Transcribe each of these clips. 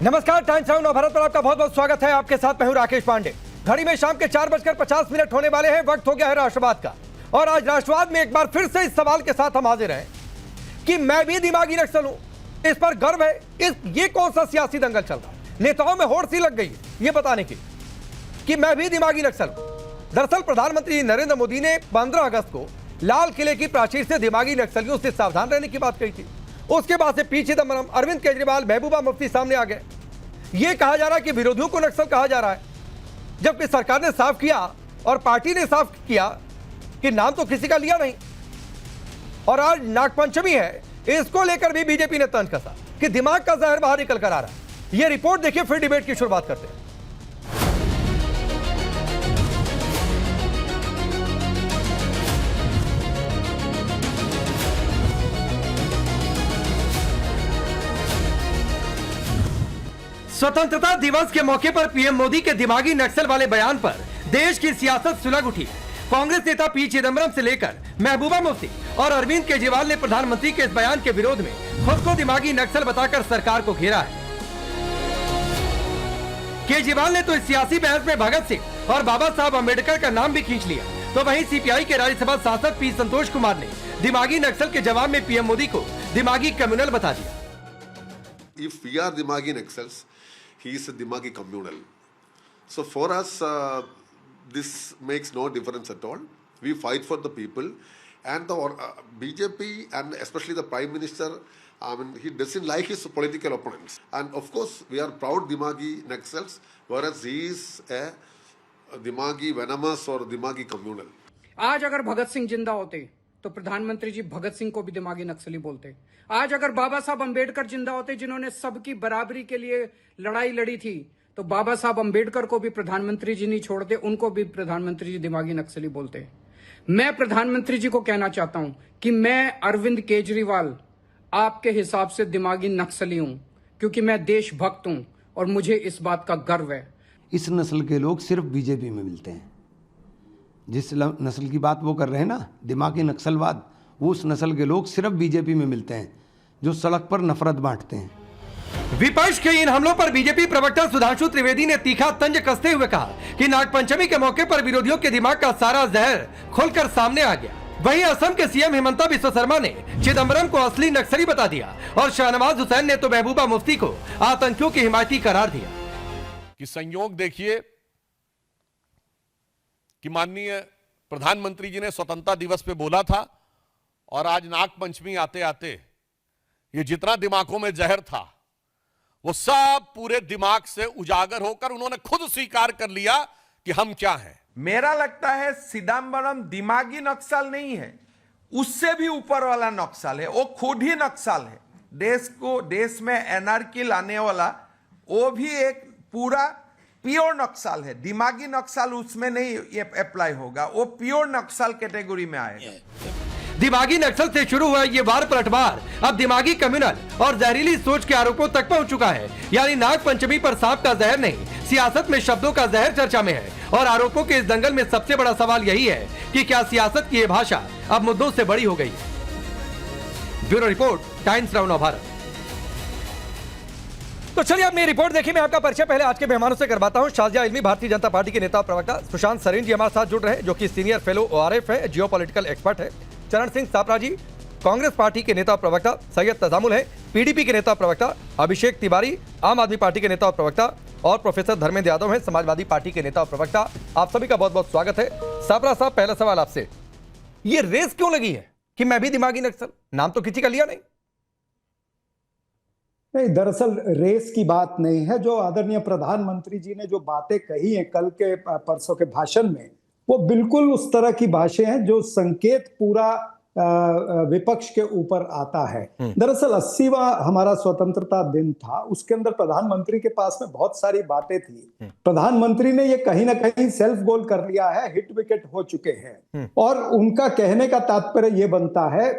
नमस्कार, times now Navbharat पर आपका बहुत बहुत स्वागत है। आपके साथ मैं हूं राकेश पांडे। घड़ी में शाम के 4:50 होने वाले हैं। वक्त हो गया है राष्ट्रवाद का, और आज राष्ट्रवाद में एक बार फिर से इस सवाल के साथ हम हाजिर हैं कि मैं भी दिमागी नक्सल हूं। इस पर गर्व है। ये कौन सा सियासी दंगल चल रहा है? नेताओं में होड़ सी लग गई ये बताने की कि मैं भी दिमागी नक्सल हूं। दरअसल प्रधानमंत्री नरेंद्र मोदी ने 15 अगस्त को लाल किले की प्राचीर से दिमागी नक्सलियों से सावधान रहने की बात कही थी। उसके बाद से पी चिदंबरम, अरविंद केजरीवाल, महबूबा मुफ्ती सामने आ गए। यह कहा जा रहा है कि विरोधियों को नक्सल कहा जा रहा है, जबकि सरकार ने साफ किया और पार्टी ने साफ किया कि नाम तो किसी का लिया नहीं। और आज नागपंचमी है, इसको लेकर भी बीजेपी ने तंज कसा कि दिमाग का जहर बाहर निकल कर आ रहा है। यह रिपोर्ट देखिए, फिर डिबेट की शुरुआत करते हैं। स्वतंत्रता दिवस के मौके पर पीएम मोदी के दिमागी नक्सल वाले बयान पर देश की सियासत सुलग उठी। कांग्रेस नेता पी चिदंबरम से लेकर महबूबा मुफ्ती और अरविंद केजरीवाल ने प्रधानमंत्री के इस बयान के विरोध में खुद को दिमागी नक्सल बताकर सरकार को घेरा है। केजरीवाल ने तो इस सियासी बहस में भगत सिंह और बाबा साहब अम्बेडकर का नाम भी खींच लिया। तो वहीं सीपीआई के राज्यसभा सांसद पी संतोष कुमार ने दिमागी नक्सल के जवाब में पीएम मोदी को दिमागी कम्युनल बता दिया। If we are Dimagi Naxals, he is a Dimagi communal. So for us, this makes no difference at all. We fight for the people, and the BJP and especially the Prime Minister, I mean, he doesn't like his political opponents. And of course, we are proud Dimagi Naxals, whereas he is a Dimagi venomous or Dimagi communal. आज अगर भगत सिंह जिंदा होते तो प्रधानमंत्री जी भगत सिंह को भी दिमागी नक्सली बोलते। आज अगर बाबा साहब अम्बेडकर जिंदा होते, जिन्होंने सबकी बराबरी के लिए लड़ाई लड़ी थी, तो बाबा साहब अम्बेडकर को भी प्रधानमंत्री जी नहीं छोड़ते, उनको भी प्रधानमंत्री जी दिमागी नक्सली बोलते। मैं प्रधानमंत्री जी को कहना चाहता हूं कि मैं अरविंद केजरीवाल आपके हिसाब से दिमागी नक्सली हूं, क्योंकि मैं देशभक्त हूं और मुझे इस बात का गर्व है। इस नस्ल के लोग सिर्फ बीजेपी में मिलते हैं। जिस नस्ल की बात वो कर रहे हैं ना, दिमागी नक्सलवाद, वो उस नस्ल के लोग सिर्फ बीजेपी में मिलते हैं जो सड़क पर नफरत बांटते हैं। विपक्ष के इन हमलों पर बीजेपी प्रवक्ता सुधांशु त्रिवेदी ने तीखा तंज कसते हुए कहा कि नागपंचमी के मौके पर विरोधियों के दिमाग का सारा जहर खुलकर सामने आ गया। वहीं असम के सीएम हिमंता बिस्वा शर्मा ने चिदंबरम को असली नक्सली बता दिया और शाहनवाज हुसैन ने तो महबूबा मुफ्ती को आतंकियों की हिमायती करार दिया। कि संयोग देखिए कि माननीय प्रधानमंत्री जी ने स्वतंत्रता दिवस पे बोला था, और आज नागपंचमी आते आते ये जितना दिमागों में जहर था वो सब पूरे दिमाग से उजागर होकर उन्होंने खुद स्वीकार कर लिया कि हम क्या हैं। मेरा लगता है चिदंबरम दिमागी नक्सल नहीं है, उससे भी ऊपर वाला नक्सल है। वो खुद ही नक्सल है। देश में एनार्की लाने वाला वो भी एक पूरा प्योर नक्सल है। दिमागी नक्सल उसमें नहीं ये अप्लाई होगा, वो प्योर नक्सल कैटेगरी में आएगा। दिमागी नक्सल से शुरू हुआ ये वार पलटवार अब दिमागी कम्युनल और जहरीली सोच के आरोपों तक पहुंच चुका है। यानी नागपंचमी पर सांप का जहर नहीं, सियासत में शब्दों का जहर चर्चा में है। और आरोपों के इस दंगल में सबसे बड़ा सवाल यही है कि क्या सियासत की ये भाषा अब मुद्दों से बड़ी हो गई है। Bureau report, times now Navbharat. तो चलिए अपनी रिपोर्ट देखिए। मैं आपका परिचय पहले आज के मेहमानों से करवाता हूं। शाजिया इल्मी भारतीय जनता पार्टी के नेता और प्रवक्ता सुशांत सरीन जी हमारे साथ जुड़ रहे हैं, जो कि सीनियर फेलो ओआरएफ है, जियोपॉलिटिकल एक्सपर्ट है। चरण सिंह सापरा जी कांग्रेस पार्टी के नेता और प्रवक्ता। सैयद तजामुल है पीडीपी के नेता और प्रवक्ता। अभिषेक तिवारी आम आदमी पार्टी के नेता और प्रवक्ता, और प्रोफेसर धर्मेंद्र यादव है समाजवादी पार्टी के नेता और प्रवक्ता। आप सभी का बहुत बहुत स्वागत है। सापरा साहब, पहला सवाल आपसे, ये रेस क्यों लगी है कि मैं भी दिमागी नक्सल? नाम तो किसी का लिया नहीं। नहीं, दरअसल रेस की बात नहीं है। जो आदरणीय प्रधानमंत्री जी ने जो बातें कही हैं कल के परसों के भाषण में, वो बिल्कुल उस तरह की भाषा हैं जो संकेत पूरा विपक्ष के ऊपर आता है। दरअसल 80वां हमारा स्वतंत्रता दिन था, उसके अंदर प्रधानमंत्री के पास में बहुत सारी बातें थी। प्रधानमंत्री ने ये कहीं ना कहीं सेल्फ गोल कर लिया है, हिट विकेट हो चुके हैं। और उनका कहने का तात्पर्य ये बनता है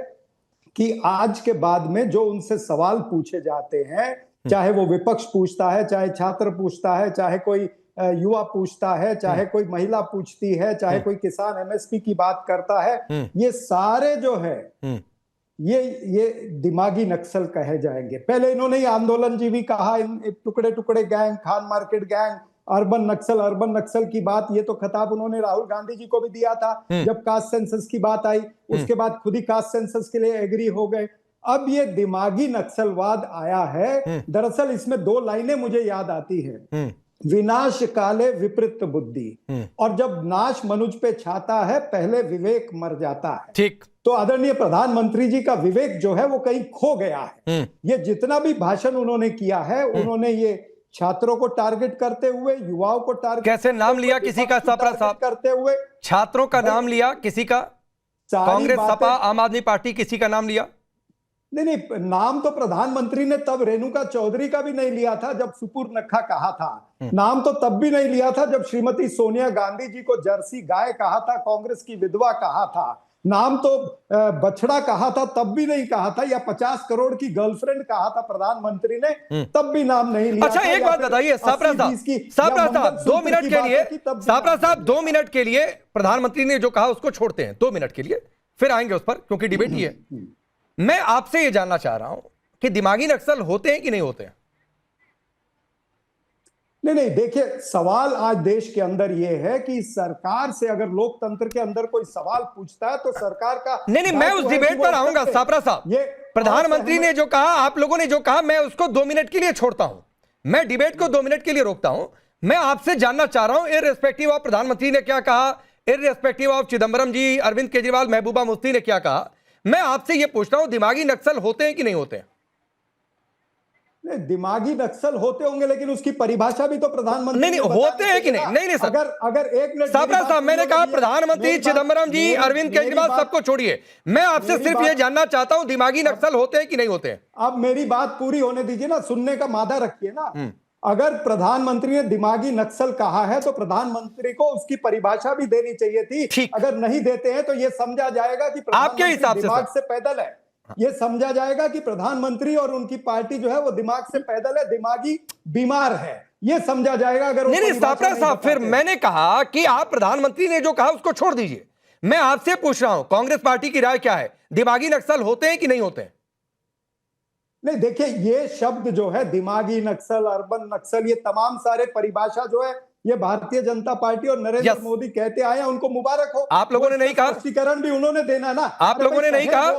कि आज के बाद में जो उनसे सवाल पूछे जाते हैं, चाहे वो विपक्ष पूछता है, चाहे छात्र पूछता है, चाहे कोई युवा पूछता है, चाहे कोई महिला पूछती है, चाहे कोई किसान एमएसपी की बात करता है, ये सारे जो है ये दिमागी नक्सल कहे जाएंगे। पहले इन्होंने आंदोलनजीवी कहा, इन टुकड़े टुकड़े gang, Khan market gang, urban Naxal की बात, ये तो खिताब उन्होंने राहुल गांधी जी को भी दिया था जब कास्ट सेंसस की बात आई। उसके बाद खुद ही कास्ट सेंसस के लिए एग्री हो गए। अब ये दिमागी नक्सलवाद आया है। दरअसल इसमें दो लाइनें मुझे याद आती है, विनाश काले विपरीत बुद्धि, और जब नाश मनुज पे छाता है पहले विवेक मर जाता है। ठीक। तो आदरणीय प्रधानमंत्री जी का विवेक जो है वो कहीं खो गया है। ये जितना भी भाषण उन्होंने किया है, उन्होंने ये छात्रों को टारगेट करते हुए, युवाओं को टारगेट, कैसे नाम लिया किसी का सापरा साहब करते हुए, छात्रों का नाम लिया किसी का, कांग्रेस, सपा, आम आदमी पार्टी, किसी का नाम लिया? नहीं, नाम तो प्रधानमंत्री ने तब रेणुका चौधरी का भी नहीं लिया था जब सुपुर नखा कहा था। नाम तो तब भी नहीं लिया था जब श्रीमती सोनिया गांधी जी को जर्सी गाय कहा था, कांग्रेस की विधवा कहा था। नाम तो बछड़ा कहा था तब भी नहीं कहा था, या 50 करोड़ की गर्लफ्रेंड कहा था प्रधानमंत्री ने, तब भी नाम नहीं लिया। अच्छा, एक बात बताइए सापरा साहब 2 मिनट के लिए, सापरा साहब 2 मिनट के लिए प्रधानमंत्री ने जो कहा उसको छोड़ते हैं 2 मिनट के लिए, फिर आएंगे उस पर क्योंकि डिबेट ही है। मैं आपसे यह जानना चाह रहा हूं कि दिमागी नक्सल होते हैं कि नहीं होते हैं? नहीं, देखिए, सवाल आज देश के अंदर यह है कि सरकार से अगर लोकतंत्र के अंदर कोई सवाल पूछता है तो सरकार का नहीं, मैं उस डिबेट पर आऊंगा सापरा साहब। प्रधानमंत्री ने जो कहा, आप लोगों ने जो कहा, मैं उसको 2 मिनट के लिए छोड़ता हूं, मैं डिबेट को 2 मिनट के लिए रोकता हूं। मैं आपसे जानना चाह रहा हूं, इररिस्पेक्टिव ऑफ प्रधानमंत्री ने क्या कहा, इररिस्पेक्टिव ऑफ चिदंबरम जी, अरविंद केजरीवाल, महबूबा मुफ्ती ने क्या कहा, मैं आपसे यह पूछ रहा हूं दिमागी नक्सल होते हैं कि नहीं होते हैं? दिमागी नक्सल होते होंगे, लेकिन उसकी परिभाषा भी तो प्रधानमंत्री नहीं होते हैं कि नहीं? नहीं सर, अगर 1 मिनट सापरा साहब, मैंने कहा प्रधानमंत्री, चिदंबरम जी, अरविंद केजरीवाल, सबको छोड़िए। मैं आपसे सिर्फ यह जानना चाहता हूं दिमागी नक्सल होते हैं कि नहीं होते हैं? अब मेरी बात पूरी होने दीजिए ना, सुनने का मादा रखिए ना। अगर प्रधानमंत्री ने दिमागी नक्सल कहा है तो प्रधानमंत्री को उसकी परिभाषा भी देनी चाहिए थी। अगर नहीं देते हैं तो यह समझा जाएगा कि आपके हिसाब से दिमाग से पैदल है। यह समझा जाएगा कि प्रधानमंत्री और उनकी पार्टी जो है वो दिमाग से पैदल है, दिमागी बीमार है, यह समझा जाएगा। अगर नहीं सापरा साहब, फिर मैंने कहा कि आप प्रधानमंत्री ने जो कहा उसको छोड़ दीजिए। मैं आपसे पूछ रहा हूं कांग्रेस पार्टी की राय क्या है, दिमागी नक्सल होते हैं कि नहीं होते हैं? नहीं, देखिए, ये शब्द जो है दिमागी नक्सल, अर्बन नक्सल, ये तमाम सारे परिभाषा जो है ये भारतीय जनता पार्टी और नरेंद्र मोदी कहते आए हैं, उनको मुबारक हो। आप लोगों ने नहीं कहा, स्पष्टीकरण भी उन्होंने देना ना। आप लोगों ने नहीं कहा,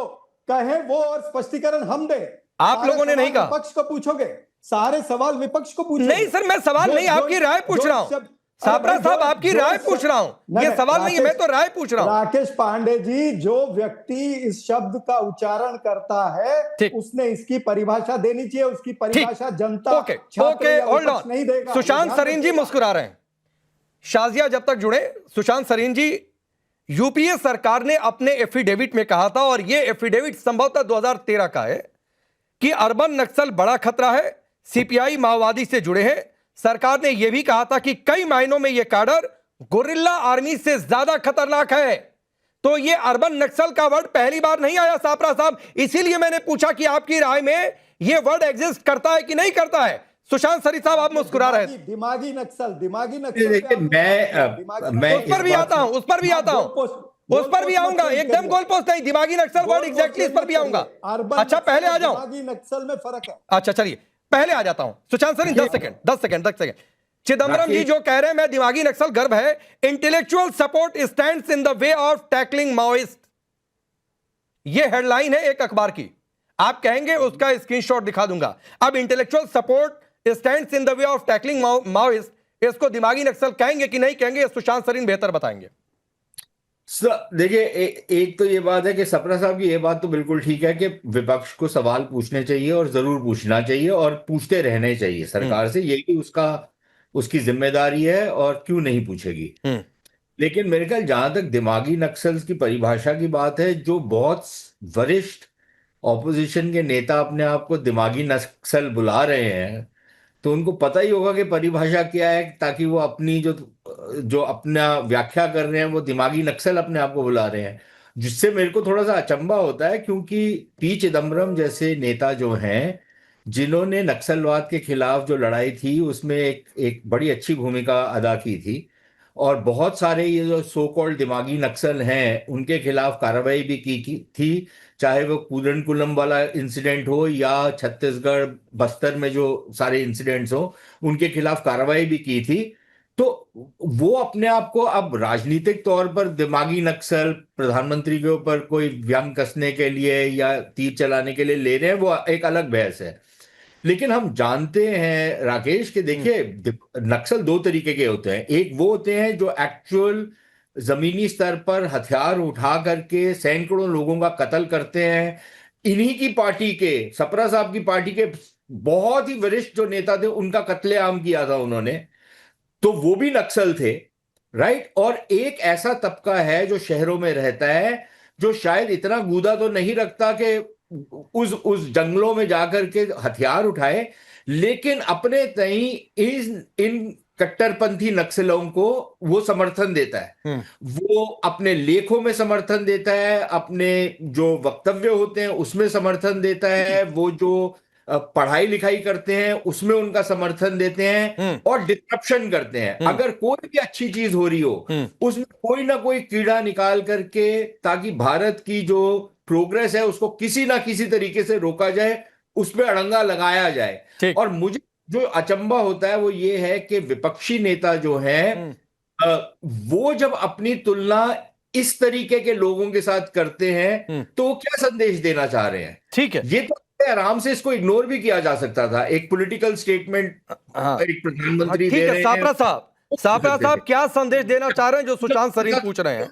कहे वो और स्पष्टीकरण हम दे। आप लोगों ने नहीं कहा। विपक्ष को पूछोगे, सारे सवाल विपक्ष को पूछोगे। नहीं सर, मैं सवाल नहीं, आपकी राय पूछ रहा हूं। सापरा साहब, आपकी राय पूछ रहा हूं, ये सवाल नहीं है, मैं तो राय पूछ रहा हूं। राकेश पांडे जी, जो व्यक्ति इस शब्द का उच्चारण करता है उसने इसकी परिभाषा देनी चाहिए। उसकी परिभाषा जनता, ओके, होल्ड ऑन। नहीं देगा। सुशांत सरीन जी मुस्कुरा रहे हैं। शाजिया जब तक जुड़े, सुशांत सरीन जी, यूपीए सरकार ने अपने एफिडेविट में कहा था, और यह एफिडेविट संभवतः 2013 का है, कि अर्बन नक्सल बड़ा खतरा है, सीपीआई माओवादी से जुड़े हैं। सरकार ने यह भी कहा था कि कई मायनों में यह काडर गोरिल्ला आर्मी से ज्यादा खतरनाक है। तो यह अर्बन नक्सल का वर्ड पहली बार नहीं आया सापरा साहब, इसीलिए मैंने पूछा कि आपकी राय में यह वर्ड एग्जिस्ट करता है कि नहीं करता है। सुशांत सरी साहब, आप मुस्कुरा रहे थे। दिमागी नक्सल देखिए, मैं उस पर भी आता हूं, उस पर भी आता हूं, उस पर भी आऊंगा। एकदम गोल पोस्ट नहीं, दिमागी नक्सल वर्ड एग्जैक्टली इस पर भी आऊंगा। अच्छा, पहले आ जाऊं। दिमागी नक्सल में फर्क है। अच्छा चलिए, पहले आ जाता हूं। सुशांत सरीन, 10 सेकंड। चिदंबरम जी जो कह रहे हैं मैं दिमागी नक्सल गर्व है, intellectual support stands in the way of tackling Maoist. यह हेडलाइन है एक अखबार की, आप कहेंगे उसका स्क्रीनशॉट दिखा दूंगा। अब intellectual support stands in the way of tackling Maoist, इसको दिमागी नक्सल कहेंगे कि नहीं कहेंगे, सुशांत सरीन बेहतर बताएंगे। देखिए, एक तो ये बात है कि सपरा साहब की ये बात तो बिल्कुल ठीक है कि विपक्ष को सवाल पूछने चाहिए और जरूर पूछना चाहिए और पूछते रहने चाहिए सरकार से, यही उसकी जिम्मेदारी है, और क्यों नहीं पूछेगी। लेकिन मेरे ख्याल जहां तक दिमागी नक्सल की परिभाषा की बात है, जो बहुत वरिष्ठ ऑपोजिशन के नेता अपने आप को दिमागी नक्सल बुला रहे हैं, तो उनको पता ही होगा कि परिभाषा क्या है, ताकि वो अपनी जो अपना व्याख्या कर रहे हैं वो दिमागी नक्सल अपने आप को बुला रहे हैं। जिससे मेरे को थोड़ा सा अचंभा होता है, क्योंकि पी चिदम्बरम जैसे नेता जो हैं, जिन्होंने नक्सलवाद के खिलाफ जो लड़ाई थी उसमें एक बड़ी अच्छी भूमिका अदा की थी, और बहुत सारे ये जो सो कॉल्ड दिमागी नक्सल हैं उनके खिलाफ कार्रवाई भी की थी, चाहे वो कूलन वाला इंसिडेंट हो या छत्तीसगढ़ बस्तर में जो सारे इंसिडेंट्स हो उनके खिलाफ कार्रवाई भी की थी। तो वो अपने आप को अब राजनीतिक तौर पर दिमागी नक्सल प्रधानमंत्री के ऊपर कोई व्यंग कसने के लिए या तीर चलाने के लिए ले रहे हैं, वो एक अलग बहस है। लेकिन हम जानते हैं राकेश कि देखिए नक्सल दो तरीके के होते हैं। एक वो होते हैं जो एक्चुअल जमीनी स्तर पर हथियार उठा करके सैकड़ों लोगों का कत्ल करते हैं। इन्हीं की पार्टी के, सपरा साहब की पार्टी के बहुत ही वरिष्ठ जो नेता थे उनका कत्लेआम किया था उन्होंने, तो वो भी नक्सल थे, राइट। और एक ऐसा तबका है जो शहरों में रहता है जो शायद इतना गूदा तो नहीं रखता कि उस जंगलों में जाकर के हथियार उठाए, लेकिन अपने तई इन कट्टरपंथी नक्सलों को वो समर्थन देता है। वो अपने लेखों में समर्थन देता है, अपने जो वक्तव्य होते हैं उसमें समर्थन देता है, वो जो पढ़ाई लिखाई करते हैं उसमें उनका समर्थन देते हैं और डिस्ट्रप्शन करते हैं। अगर कोई भी अच्छी चीज हो रही हो उसमें कोई ना कोई कीड़ा निकाल करके ताकि भारत की जो प्रोग्रेस है उसको किसी ना किसी तरीके से रोका जाए, उसमें अड़ंगा लगाया जाए। और मुझे जो अचंभा होता है वो ये है कि विपक्षी नेता जो है वो जब अपनी तुलना इस तरीके के लोगों के साथ करते हैं तो वो क्या संदेश देना चाह रहे हैं? ठीक है, ये तो आराम से इसको इग्नोर भी किया जा सकता था। एक पॉलिटिकल स्टेटमेंट एक प्रधानमंत्री दे रहे हैं। सापरा साहब क्या संदेश देना चाह रहे हैं जो सुशांत सरीन पूछ रहे हैं?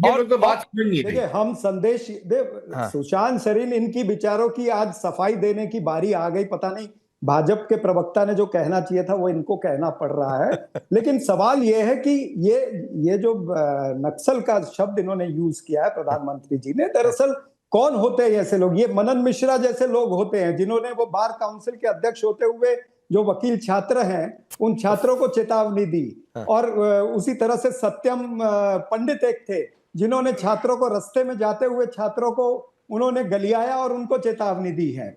और तो बात नहीं देखिए हम संदेश सुशांत सरीन इनकी विचारों की आज सफाई देने की बारी आ गई। पता नहीं भाजपा के प्रवक्ता ने जो कहना चाहिए था वो इनको कहना पड़ रहा है। लेकिन सवाल ये है कि ये जो नक्सल का शब्द इन्होंने यूज किया है प्रधानमंत्री जी ने, दरअसल कौन होते हैं ऐसे लोग? ये मनन मिश्रा जैसे लोग होते हैं जिन्होंने वो बार काउंसिल के अध्यक्ष होते हुए जो वकील छात्र हैं उन छात्रों को चेतावनी दी। और उसी तरह से सत्यम पंडित एक थे जिन्होंने छात्रों को रास्ते में जाते हुए छात्रों को उन्होंने गलियाया और उनको चेतावनी दी है।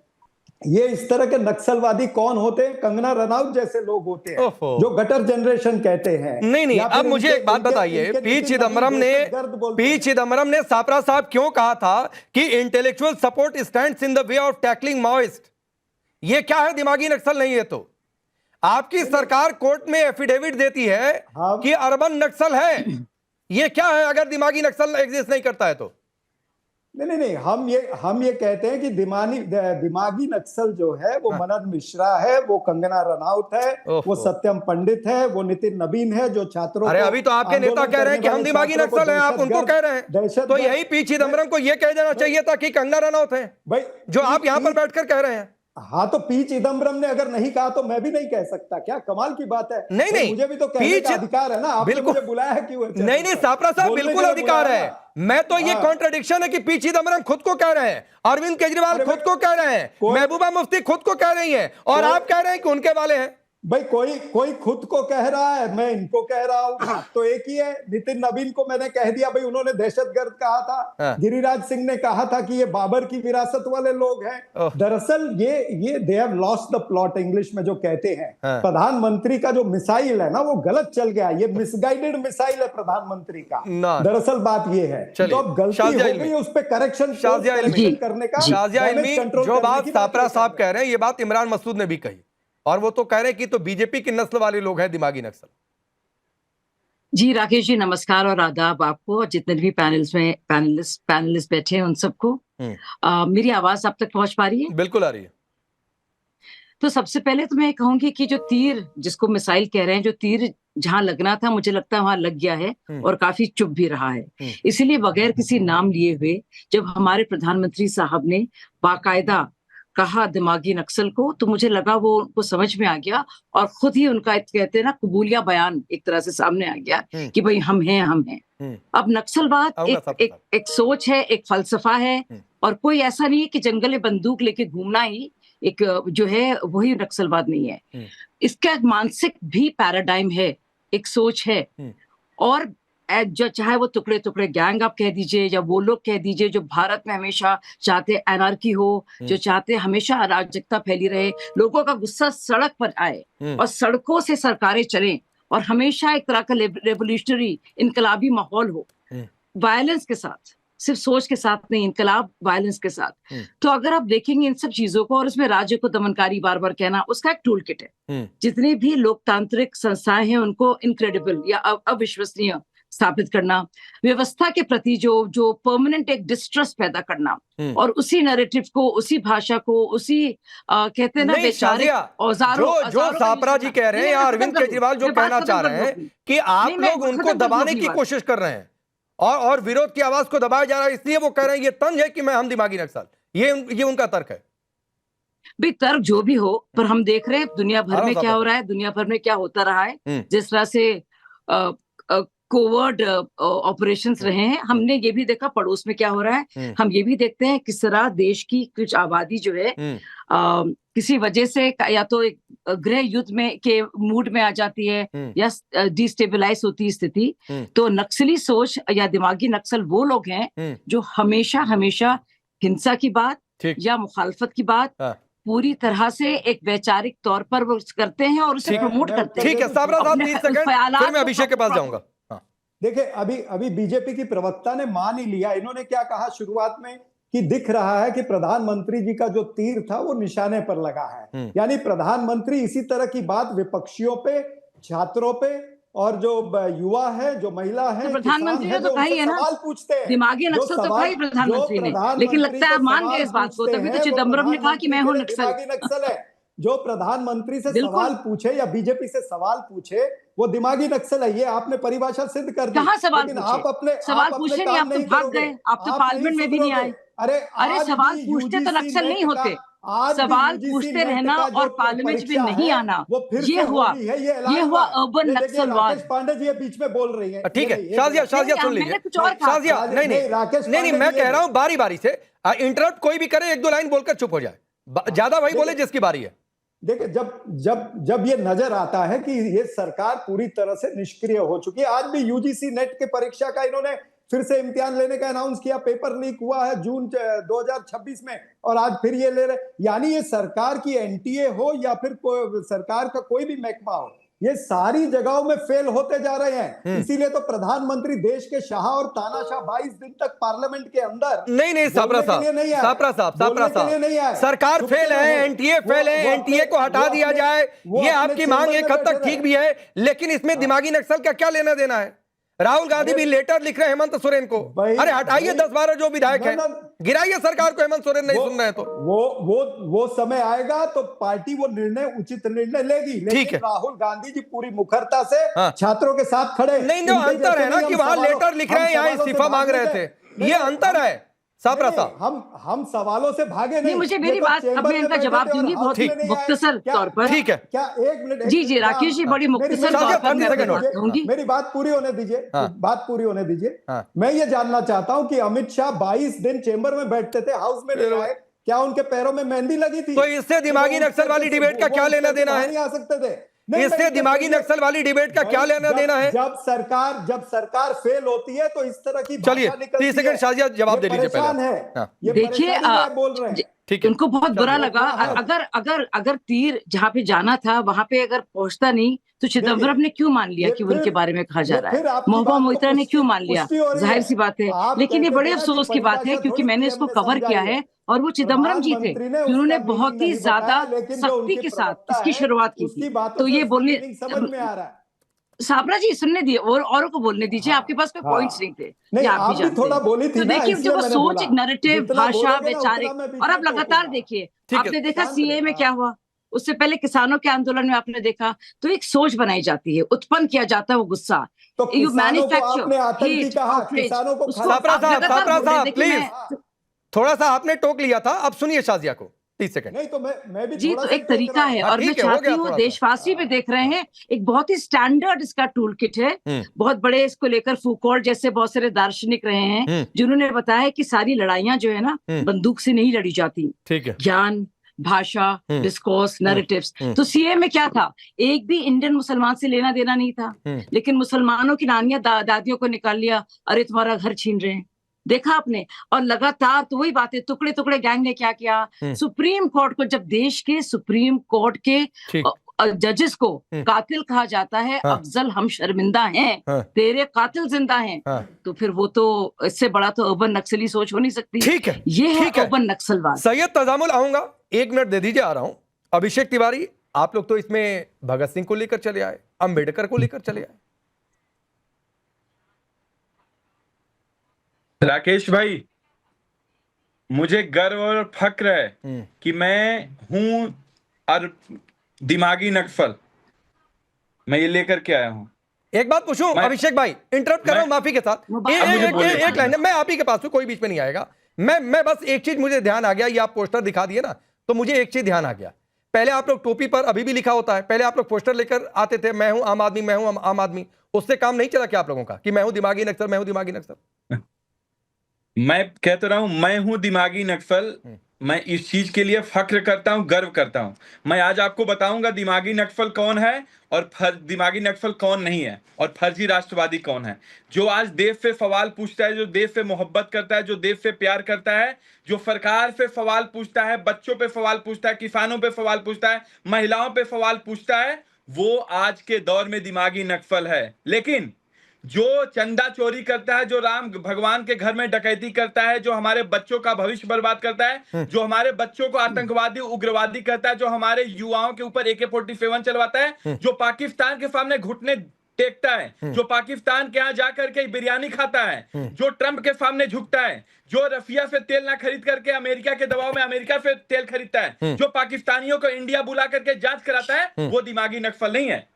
ये इस तरह के नक्सलवादी कौन होते हैं? कंगना रनौत जैसे लोग होते हैं जो गटर जनरेशन कहते हैं। नहीं, अब मुझे एक बात बताइए, पी चिदम्बरम ने सापरा साहब क्यों कहा था कि intellectual support stands in the way of tackling Maoist? ये क्या है? दिमागी नक्सल नहीं है तो आपकी सरकार कोर्ट में एफिडेविट देती है कि अर्बन नक्सल है। ये क्या है अगर दिमागी नक्सल एग्जिस्ट नहीं करता है तो? नहीं, हम ये कहते हैं कि दिमागी नक्सल जो है वो मनन मिश्रा है, वो कंगना रनौत है, वो सत्यम पंडित है, वो नितिन नवीन है जो छात्रों। अरे अभी तो आपके नेता कह रहे हैं कि हम दिमागी नक्सल हैं, आप उनको कह रहे हैं। तो यही पी चिदम्बरम को ये कह देना चाहिए था कि कंगना रनौत है भाई, जो आप यहां पर बैठकर कह रहे हैं। हाँ तो पी चिदम्बरम ने अगर नहीं कहा तो मैं भी नहीं कह सकता। क्या कमाल की बात है? नहीं, मुझे भी तो कहने का अधिकार है ना। आपने मुझे बुलाया है क्यों? नहीं, सापरा साहब बिल्कुल अधिकार है। मैं तो ये कॉन्ट्रडिक्शन है कि पी चिदम्बरम खुद को कह रहे हैं, अरविंद केजरीवाल खुद को कह रहे हैं, महबूबा मुफ्ती खुद को कह रही हैं और आप कह रहे हैं कि उनके वाले हैं। भाई कोई खुद को कह रहा है, मैं इनको कह रहा हूं, बात तो एक ही है। नितिन नवीन को मैंने कह दिया भाई उन्होंने दहशतगर्द कहा था। गिरिराज सिंह ने कहा था कि ये बाबर की विरासत वाले लोग हैं। दरअसल ये they have lost the plot English में जो कहते हैं। प्रधानमंत्री का जो मिसाइल है ना वो गलत चल गया। ये मिसगाइडेड मिसाइल है प्रधानमंत्री का। दरअसल बात ये है तो अब गलती हो गई उस पर करेक्शन करने का। जो बात सापरा साहब कह रहे हैं ये बात इमरान मसूद ने भी कही और वो तो कह रहे हैं कि तो बीजेपी की नस्ल वाले लोग हैं दिमागी नक्सल। जी राकेश जी नमस्कार और आदाब आपको और जितने भी पैनलिस्ट बैठे हैं उन सबको। मेरी आवाज आप तक पहुंच पा रही है? बिल्कुल आ रही है। तो सबसे पहले तो मैं कहूंगी कि जो तीर जिसको मिसाइल कह रहे हैं, जो तीर जहां लगना था मुझे लगता है वहां लग गया है और काफी चुप भी रहा है। इसीलिए बगैर किसी नाम लिए हुए जब हमारे प्रधानमंत्री साहब ने बाकायदा कहा दिमागी नक्सल को, तो मुझे लगा वो उनको समझ में आ गया और खुद ही उनका कहते हैं ना कबूलिया बयान एक तरह से सामने आ गया कि भाई हम हैं। अब नक्सलवाद एक सोच है, एक फलसफा है और कोई ऐसा नहीं है कि जंगल बंदूक लेके घूमना ही एक जो है वही नक्सलवाद नहीं है। इसका एक मानसिक भी पैराडाइम है, एक सोच है। और जो चाहे वो टुकड़े टुकड़े गैंग आप कह दीजिए या वो लोग कह दीजिए जो भारत में हमेशा चाहते एनार्की हो, जो चाहते हमेशा अराजकता फैली रहे, लोगों का गुस्सा सड़क पर आए और सड़कों से सरकारें चलें और हमेशा एक तरह का रेवोल्यूशनरी इनकलाबी माहौल हो, वायलेंस के साथ, सिर्फ सोच के साथ नहीं, इनकलाब वायलेंस के साथ। तो अगर आप देखेंगे इन सब चीजों को, और इसमें राज्य को दमनकारी बार बार कहना, उसका एक टूल किट है। जितनी भी लोकतांत्रिक संस्थाएं हैं उनको इनक्रेडिबल या अविश्वसनीय स्थापित करना, व्यवस्था के प्रति जो परमानेंट एक डिस्ट्रस्ट पैदा करना, और उसी नैरेटिव को, उसी भाषा को, उसी कहते हैं ना वैचारिक औजारों जो सापरा जी कह रहे हैं या अरविंद केजरीवाल जो कहना चाह रहे हैं कि आप लोग उनको दबाने की कोशिश कर रहे हैं और विरोध की आवाज को दबाया जा रहा है, इसलिए वो कह रहे हैं ये तंज है कि मैं हम दिमागी नक्सल, ये उनका तर्क है। भी तर्क जो भी हो, पर हम देख रहे हैं दुनिया भर में क्या हो रहा है, दुनिया भर में क्या होता रहा है, जिस तरह से कोवर्ड ऑपरेशंस रहे हैं। हमने ये भी देखा पड़ोस में क्या हो रहा है, हम ये भी देखते हैं किस तरह देश की कुछ आबादी जो है किसी वजह से या तो एक गृह युद्ध में के मूड में आ जाती है या डिस्टेबलाइज होती है स्थिति। तो नक्सली सोच या दिमागी नक्सल वो लोग हैं जो हमेशा हमेशा हिंसा की बात या मुखालफत की बात पूरी तरह से एक वैचारिक तौर पर वो करते हैं और उसे प्रमोट करते हैं। ठीक है साबरा साहब, 30 सेकंड, फिर मैं अभिषेक के पास जाऊंगा। देखिए अभी बीजेपी की प्रवक्ता ने मान ही लिया। इन्होंने क्या कहा शुरुआत में कि दिख रहा है कि प्रधानमंत्री जी का जो तीर था वो निशाने पर लगा है। यानी प्रधानमंत्री इसी तरह की बात विपक्षियों पे, छात्रों पे और जो युवा है, जो महिला है, तो प्रधानमंत्री ने तो कही है ना, सवाल पूछते हैं, दिमागी नक्सल तो कही प्रधानमंत्री ने, लेकिन लगता है मान गए इस बात को। तभी तो चिदम्बरम ने कहा कि मैं हूं नक्सल है। जो प्रधानमंत्री से सवाल पूछे या बीजेपी से सवाल पूछे वो दिमागी नक्सल है। ये आपने परिभाषा सिद्ध कर दी। कहां सवाल पूछे? आप अपने पूछे नहीं, आप तो भाग गए, आप तो पार्लियामेंट में भी नहीं आए। अरे सवाल पूछते तो नक्सल नहीं होते, सवाल पूछते रहना और पार्लियामेंट में नहीं आना, ये हुआ अर्बन नक्सलवाद। पांडे जी बीच में बोल रही है। ठीक है शाजिया सुन लीजिए। शाजिया नहीं, मैं कह रहा हूं बारी बारी से इंटरप्ट कोई भी करे, 1-2 लाइन बोलकर चुप हो जाए, ज्यादा वही बोले जिसकी बारी है। देखिए जब ये नजर आता है कि ये सरकार पूरी तरह से निष्क्रिय हो चुकी है। आज भी यूजीसी नेट के परीक्षा का इन्होंने फिर से इम्तिहान लेने का अनाउंस किया, पेपर लीक हुआ है जून 2026 में, और आज फिर ये ले रहे। यानी ये सरकार की एनटीए हो या फिर सरकार का कोई भी महकमा हो, ये सारी जगहों में फेल होते जा रहे हैं। इसीलिए तो प्रधानमंत्री देश के शाह और तानाशाह 22 दिन तक पार्लियामेंट के अंदर नहीं सापरा साहब, सरकार फेल है, एनटीए फेल है, एनटीए को हटा दिया जाए, ये आपकी मांग एक हद तक ठीक भी है, लेकिन इसमें दिमागी नक्सल का क्या लेना देना है? राहुल गांधी भी लेटर लिख रहे हैं हेमंत सोरेन को, अरे हटाइए 10-12 जो विधायक हैं, गिराइए सरकार को, हेमंत सोरेन नहीं सुन रहे हैं तो वो समय आएगा तो पार्टी वो उचित निर्णय लेगी। लेकिन राहुल गांधी जी पूरी मुखरता से छात्रों के साथ खड़े। नहीं, जो अंतर है ना कि वहां लेटर लिख रहे हैं, यहाँ इस्तीफा मांग रहे थे, ये अंतर है सापरा साहब। हम सवालों से भागे नहीं। मुझे मेरी बात, अब मैं इनका जवाब दूंगी बहुत मुख्तसर तौर पर। ठीक है, क्या 1 मिनट? जी राकेश जी, बड़ी मुख्तसर तौर पर मेरी बात पूरी होने दीजिए। मैं ये जानना चाहता हूं कि अमित शाह 22 दिन चेंबर में बैठते थे, हाउस में नहीं आए, क्या उनके पैरों में मेहंदी लगी थी? तो इससे दिमागी नक्सल वाली डिबेट का क्या लेना देना है? नहीं आ सकते थे। इससे दिमागी नक्सल वाली डिबेट का क्या लेना देना है? जब सरकार फेल होती है तो इस तरह की चलिए 30 सेकंड शाजिया जवाब दे लीजिए पहले। देखिए बोल रहे हैं, ठीक है, उनको बहुत बुरा लगा। अगर तीर जहाँ पे जाना था वहां पे अगर पहुंचता नहीं तो चिदम्बरम ने क्यों मान लिया कि उनके बारे में कहा जा रहा है? महबूबा मोइत्रा ने क्यों मान लिया? जाहिर सी बात है, लेकिन ये बड़े अफसोस की बात है क्योंकि मैंने इसको कवर किया है और वो चिदम्बरम जी थे जिन्होंने बहुत ही ज्यादा सख्ती के साथ इसकी शुरुआत की थी। तो ये बोलने समझ में आ रहा है। साबरा जी सुनने दिए और औरों को बोलने दीजिए, आपके पास कोई पॉइंट्स नहीं थे, नहीं, आप भी जानते थोड़ा बोली थी तो ना, देखिए जो सोच, एक नैरेटिव, भाषा, बोलोगे ना, वैचारिक, उतना मैं और आप पीछे लगातार हटूंगा। देखिए, ठीक है, आपने देखा सीए में क्या हुआ, उससे पहले किसानों के आंदोलन में आपने देखा, तो एक सोच बनाई जाती है, उत्पन्न किया जाता है वो गुस्सा, तो यू किसानों को आपने आतंकी कहा, किसानों को सापरा साहब प्लीज, थोड़ा सा आपने टोक लिया था, अब सुनिए शाजिया को 30 सेकंड। नहीं तो मैं भी जी, तो एक तरीका है और मैं चाहती हूँ देशवासी भी देख रहे हैं, एक बहुत ही स्टैंडर्ड इसका टूल किट है। बहुत बड़े इसको लेकर फूकोल्ट जैसे बहुत सारे दार्शनिक रहे हैं जिन्होंने बताया कि सारी लड़ाइयां जो है ना बंदूक से नहीं लड़ी जाती, ठीक है, ज्ञान, भाषा, डिस्कोर्स, नैरेटिव्स। तो सीए में क्या था, एक भी इंडियन मुसलमान से लेना देना नहीं था, लेकिन मुसलमानों की नानियां दादियों को निकाल लिया, अरे तुम्हारा घर छीन रहे हैं, देखा आपने। और लगातार तो वही बातें, टुकड़े टुकड़े गैंग ने क्या किया, सुप्रीम कोर्ट को, जब देश के सुप्रीम कोर्ट के जजेस को कातिल कहा जाता है, अफजल हम शर्मिंदा हैं, तेरे कातिल जिंदा हैं, तो फिर वो तो इससे बड़ा तो अर्बन नक्सली सोच हो नहीं सकती। ठीक है, ये है ठीक है। अर्बन नक्सलवाद। सैयद तजामुल आऊंगा, 1 मिनट दे दीजिए, आ रहा हूं। अभिषेक तिवारी, आप लोग तो इसमें भगत सिंह को लेकर चले आए, अंबेडकर को लेकर चले आए। राकेश भाई, मुझे गर्व और फक्र है कि मैं हूं और दिमागी नक्सल मैं ये लेकर के आया हूं। एक बात पूछूं अभिषेक भाई, इंटरप्ट कर रहा हूं माफी के साथ, एक लाइन, मैं आप ही के पास हूं, कोई बीच में नहीं आएगा। मैं बस एक चीज मुझे ध्यान आ गया, ये आप पोस्टर दिखा दिए ना, तो मुझे एक चीज ध्यान आ गया। पहले आप लोग टोपी पर अभी भी लिखा होता है, पहले आप लोग पोस्टर लेकर आते थे, मैं हूं आम आदमी, मैं हूं आम आदमी, उससे काम नहीं चला क्या आप लोगों का कि मैं हूं दिमागी नक्सल, मैं हूं दिमागी नक्सल? मैं कह तो रहा हूं, मैं हूं दिमागी नक्सल। मैं इस चीज के लिए फख्र करता हूं, गर्व करता हूं। मैं आज आपको बताऊंगा दिमागी नक्सल कौन है और दिमागी नक्सल कौन नहीं है, और फर्जी राष्ट्रवादी कौन है। जो आज देश से सवाल पूछता है, जो देश से मोहब्बत करता है, जो देश से प्यार करता है, जो सरकार से सवाल पूछता है, बच्चों पे सवाल पूछता है, किसानों पे सवाल पूछता है, महिलाओं पे सवाल पूछता है, वो आज के दौर में दिमागी नक्सल है। लेकिन जो चंदा चोरी करता है, जो राम भगवान के घर में डकैती करता है, जो हमारे बच्चों का भविष्य बर्बाद करता है, जो हमारे बच्चों को आतंकवादी उग्रवादी करता है, जो हमारे युवाओं के ऊपर AK-47 चलवाता है, जो पाकिस्तान के सामने घुटने टेकता है, जो पाकिस्तान के यहाँ जाकर के बिरयानी खाता है, जो ट्रंप के सामने झुकता है, जो रसिया से तेल ना खरीद करके अमेरिका के दबाव में अमेरिका से तेल खरीदता है, जो पाकिस्तानियों को इंडिया बुला करके जांच कराता है, वो दिमागी नक्सल नहीं है,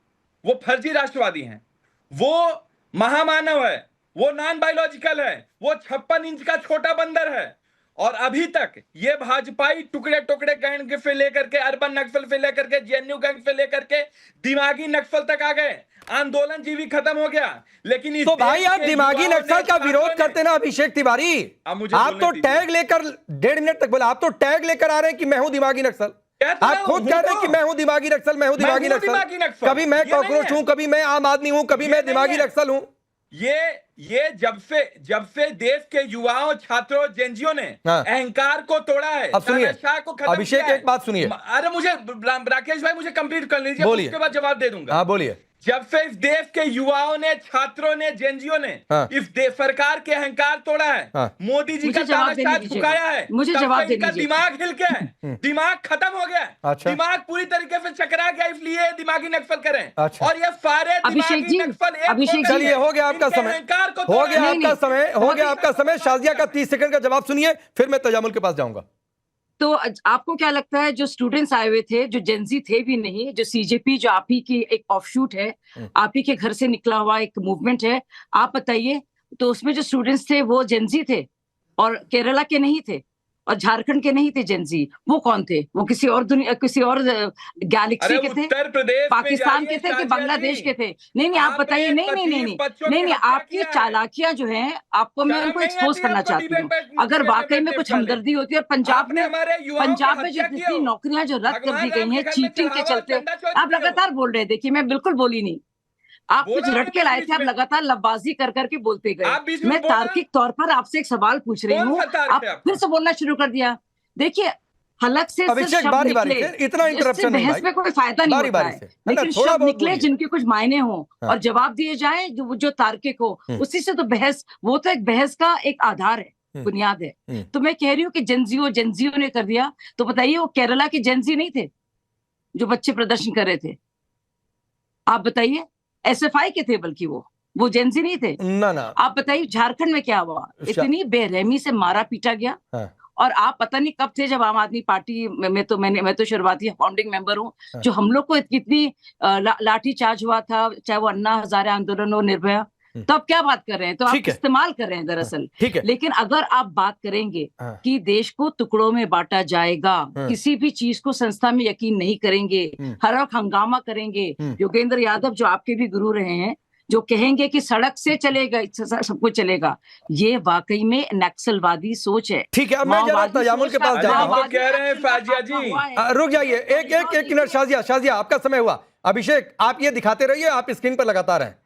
वो फर्जी राष्ट्रवादी हैं। वो महामानव है, वो नॉन बायोलॉजिकल है, वो 56 इंच का छोटा बंदर है। और अभी तक ये भाजपाई टुकड़े टुकड़े गैंग से लेकर के, अर्बन नक्सल से लेकर के, JNU गैंग से लेकर के दिमागी नक्सल तक आ गए। आंदोलन जीवी खत्म हो गया। लेकिन इस तो भाई आप दिमागी नक्सल का विरोध करते ना अभिषेक तिवारी, आप तो टैग लेकर 1.5 मिनट तक बोला, आप तो टैग लेकर आ रहे हैं कि मैं हूं दिमागी नक्सल। आप खुद कह रहे हैं कि मैं हूं दिमागी नक्सल, मैं हूं दिमागी नक्सल। कभी मैं कॉकरोच हूं, कभी मैं आम आदमी हूं, कभी मैं दिमागी नक्सल हूं। ये जब से देश के युवाओं, छात्रों, जेनजियों ने अहंकार को तोड़ा है, अब सुनिए को खत्म अभिषेक, किया है। एक बात सुनिए। अरे मुझे राकेश भाई, मुझे कंप्लीट कर लीजिए, उसके बाद जवाब दे दूंगा। हाँ बोलिए। जब से इस देश के युवाओं ने, छात्रों ने, जेनजियों ने इस सरकार के अहंकार तोड़ा है, मोदी जी का तानाशाह झुकाया है, मुझे जवाब देने दीजिए। दिमाग हिल गया है, दिमाग खत्म हो गया है, अच्छा। दिमाग पूरी तरीके से चकरा गया, इसलिए दिमागी नक्सल करें। अच्छा। और ये सारे अभिषेक जी, अभिषेक, चलिए हो गया आपका समय, हो गया आपका समय, हो गया आपका समय। शाजिया का 30 सेकंड का जवाब सुनिए, फिर मैं तजामुल के पास जाऊंगा। तो आपको क्या लगता है, जो स्टूडेंट्स आए हुए थे, जो जेनजी थे भी नहीं, जो CJP जो आप ही की एक ऑफशूट है, आप ही के घर से निकला हुआ एक मूवमेंट है, आप बताइए, तो उसमें जो स्टूडेंट्स थे वो जेनजी थे और केरला के नहीं थे और झारखंड के नहीं थे जेनजी, वो कौन थे? वो किसी और दुनिया, किसी और गैलेक्सी के थे, उत्तर प्रदेश पाकिस्तान के थे कि बांग्लादेश के थे? नहीं, आप बताइए। नहीं, आपकी चालाकियां जो हैं, आपको मैं उनको एक्सपोज करना चाहती हूँ। अगर वाकई में कुछ हमदर्दी होती है, और पंजाब में जो जितनी नौकरियां जो रद्द कर दी गई हैं चीटिंग के चलते, आप लगातार बोल रहे हैं। देखिए, मैं बिल्कुल बोली नहीं, आप कुछ रट के लाए थे, आप लगातार लबबाजी कर करके बोलते गए। मैं तार्किक तौर पर आपसे एक सवाल पूछ रही हूँ, आप फिर से बोलना शुरू कर दिया। देखिए, हलक से बारी बारी से इतना इंटरप्शन नहीं, बहस में कोई फायदा नहीं होता है, लेकिन शब्द निकले जिनके कुछ मायने हो और जवाब दिए जाए जो तार्किक हो, उसी से तो बहस, वो तो एक बहस का एक आधार है, बुनियाद है। तो मैं कह रही हूँ कि जेनजियो ने कर दिया, तो बताइए वो केरला के जेनजी नहीं थे जो बच्चे प्रदर्शन कर रहे थे? आप बताइए, SFI के थे, बल्कि वो जेनजी नहीं थे ना। आप बताइए झारखंड में क्या हुआ? इतनी बेरहमी से मारा पीटा गया। और आप पता नहीं कब थे जब आम आदमी पार्टी में, तो मैं तो शुरुआती फाउंडिंग मेंबर हूँ, जो हम लोग को इतनी लाठी चार्ज हुआ था, चाहे वो अन्ना हजारे आंदोलन हो, निर्भया, तो आप क्या बात कर रहे हैं? तो आप इस्तेमाल कर रहे हैं दरअसल। लेकिन अगर आप बात करेंगे कि देश को टुकड़ों में बांटा जाएगा, किसी भी चीज को संस्था में यकीन नहीं करेंगे, हर वक्त हंगामा करेंगे, योगेंद्र यादव जो आपके भी गुरु रहे हैं, जो कहेंगे कि सड़क से चलेगा, सब कुछ चलेगा, ये वाकई में नक्सलवादी सोच है। ठीक है, मैं जरा तजामुल के पास जा रहा हूं। कह रहे हैं फाजिया जी, रुक जाइए, एक मिनट। शाजिया, आपका समय हुआ। अभिषेक, आप ये दिखाते रहिए, आप स्क्रीन पर लगातार हैं।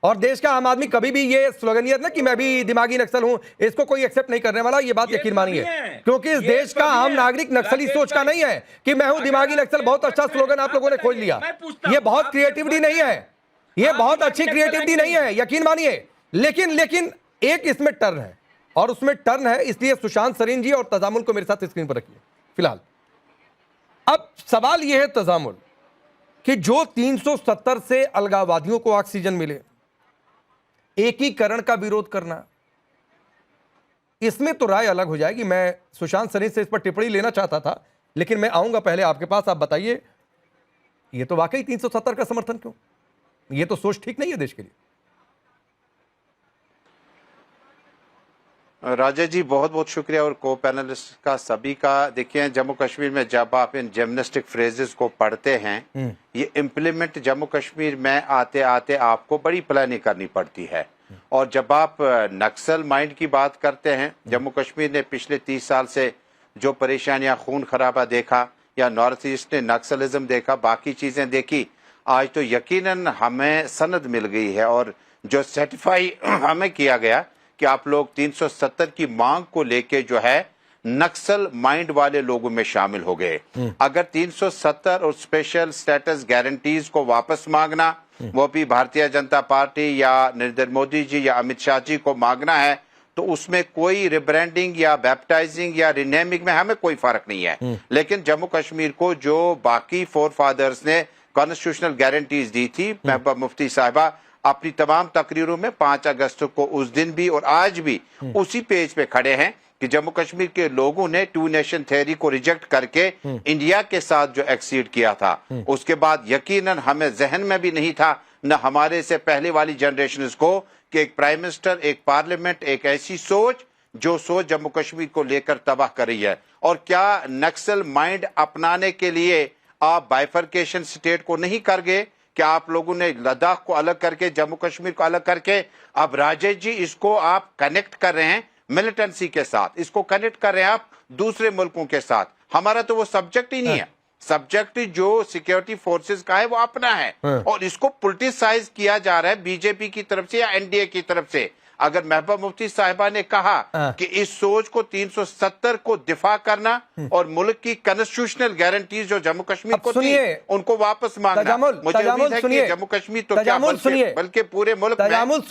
और देश का आम आदमी कभी भी ये स्लोगनियत ना कि मैं भी दिमागी नक्सल हूं, इसको कोई एक्सेप्ट नहीं करने वाला। ये बात यकीन मानिए, क्योंकि इस देश का आम नागरिक नक्सली सोच का नहीं है कि मैं हूं दिमागी नक्सल। बहुत अच्छा स्लोगन आप लोगों ने खोज लिया। ये बहुत क्रिएटिविटी नहीं है, ये बहुत अच्छी क्रिएटिविटी नहीं है, यकीन मानिए। लेकिन एक इसमें टर्न है, और उसमें टर्न है इसलिए सुशांत सरीन जी और तजामुल को मेरे साथ स्क्रीन पर रखिए फिलहाल। अब सवाल यह है तजामुल कि जो 370 से अलगाववादियों को ऑक्सीजन मिले, एकीकरण का विरोध करना, इसमें तो राय अलग हो जाएगी। मैं सुशांत सरीन से इस पर टिप्पणी लेना चाहता था, लेकिन मैं आऊंगा पहले आपके पास। आप बताइए, ये तो वाकई 370 का समर्थन क्यों? ये तो सोच ठीक नहीं है देश के लिए। राजेश जी बहुत बहुत शुक्रिया, और को पैनलिस्ट का सभी का। देखिए, जम्मू कश्मीर में जब आप इन जिम्नास्टिक फ्रेजेस को पढ़ते हैं, ये इम्प्लीमेंट जम्मू कश्मीर में आते आते आपको बड़ी प्लानिंग करनी पड़ती है। और जब आप नक्सल माइंड की बात करते हैं, जम्मू कश्मीर ने पिछले 30 साल से जो परेशानियां, खून खराबा देखा, या नॉर्थ ईस्ट ने नक्सलिज्म देखा, बाकी चीजें देखी, आज तो यकीनन हमें सनद मिल गई है और जो सर्टिफाई हमें किया गया कि आप लोग 370 की मांग को लेके जो है नक्सल माइंड वाले लोगों में शामिल हो गए। अगर 370 और स्पेशल स्टेटस गारंटीज को वापस मांगना, वो भी भारतीय जनता पार्टी या नरेंद्र मोदी जी या अमित शाह जी को मांगना है, तो उसमें कोई रिब्रांडिंग या बैप्टाइजिंग या रिनेमिंग में हमें कोई फर्क नहीं है। लेकिन जम्मू कश्मीर को जो बाकी फोर फादर्स ने कॉन्स्टिट्यूशनल गारंटीज दी थी, महबूबा मुफ्ती साहिबा अपनी तमाम तकरीरों में 5 अगस्त को उस दिन भी और आज भी उसी पेज पे खड़े हैं कि जम्मू कश्मीर के लोगों ने 2 नेशन थ्योरी को रिजेक्ट करके इंडिया के साथ जो एक्सीड किया था, उसके बाद यकीनन हमें जहन में भी नहीं था, न हमारे से पहले वाली जनरेशन को, कि एक प्राइम मिनिस्टर, एक पार्लियामेंट, एक ऐसी सोच जो सोच जम्मू कश्मीर को लेकर तबाह कर रही है। और क्या नक्सल माइंड अपनाने के लिए आप बाइफर्केशन स्टेट को नहीं कर गए? क्या आप लोगों ने लद्दाख को अलग करके, जम्मू कश्मीर को अलग करके, अब राजेश जी इसको आप कनेक्ट कर रहे हैं मिलिटेंसी के साथ, इसको कनेक्ट कर रहे हैं आप दूसरे मुल्कों के साथ। हमारा तो वो सब्जेक्ट ही नहीं है। सब्जेक्ट जो सिक्योरिटी फोर्सेस का है वो अपना है, और इसको पोलिटिसाइज किया जा रहा है बीजेपी की तरफ से या एनडीए की तरफ से। अगर महबूबा मुफ्ती साहिबा ने कहा कि इस सोच को 370 को दिफा करना और मुल्क की कॉन्स्टिट्यूशनल गारंटीज जो जम्मू कश्मीर को थी उनको वापस मांगना, मुझे उम्मीद है कि जम्मू कश्मीर तो क्या बल्कि पूरे मुल्क में।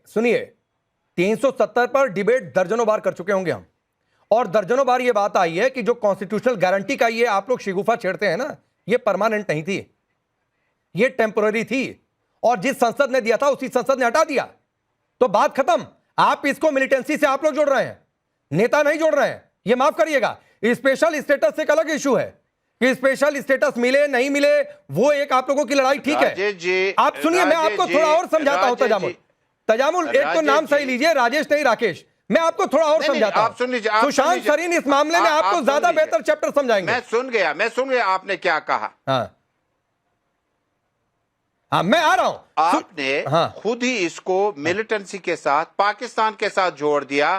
सुनिए 370 पर डिबेट दर्जनों बार कर चुके होंगे हम, और दर्जनों बार ये बात आई है कि जो कॉन्स्टिट्यूशनल गारंटी का ये आप लोग शिगुफा छेड़ते हैं ना, ये परमानेंट नहीं थी, ये टेम्पोररी थी, और जिस संसद ने दिया था उसी संसद ने हटा दिया, तो बात खत्म। आप इसको मिलिटेंसी से आप लोग जोड़ रहे हैं, नेता नहीं जोड़ रहे हैं, ये माफ करिएगा। स्पेशल स्टेटस एक अलग इशू है कि स्पेशल स्टेटस मिले नहीं मिले, वो एक आप लोगों की लड़ाई, ठीक है। आप सुनिए, मैं आपको थोड़ा और समझाता हूं। तजामुल एक तो नाम सही लीजिए, राजेश नहीं राकेश। मैं आपको थोड़ा और समझाता हूं। सुशांत सरीन इस मामले में आपको ज्यादा बेहतर चैप्टर समझाएंगे। मैं सुन गया आपने क्या कहा। हाँ, मैं आ रहा हूं। आपने खुद ही इसको मिलिटेंसी के साथ, पाकिस्तान के साथ जोड़ दिया।